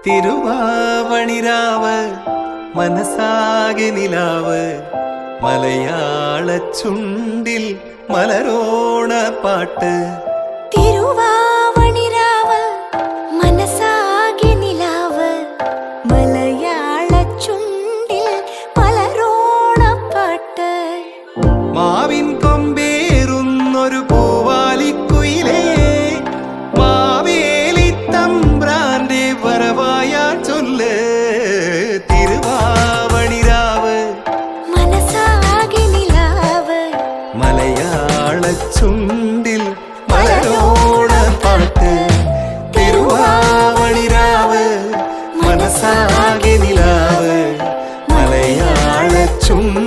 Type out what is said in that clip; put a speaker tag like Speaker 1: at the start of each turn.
Speaker 1: തിരുവാവണിരാവ് മനസാകെ നിലാവ് മലയാള ചുണ്ടിൽ മലരോണ പാട്ട്.
Speaker 2: തിരുവാവണിരാവ് മനസാകെ നിലാവ് മലയാള ചുണ്ടിൽ മലരോണ പാട്ട്.
Speaker 1: മാവിൻ കൊമ്പേറുന്നൊരു പൂവാലിക്കുയിലേ മാവേലി തമ്പ്രാന്റെ വരവായ ചൊല്ല്. തിരുവാവണിരാവ്
Speaker 2: മനസാകെ നിലാവ്
Speaker 1: മലയാള ചുണ്ടിൽ മലരോണ പാട്ട്. തിരുവാവണിരാവ് മനസാകെ നിലാവ് മലയാള ചുണ്ടിൽ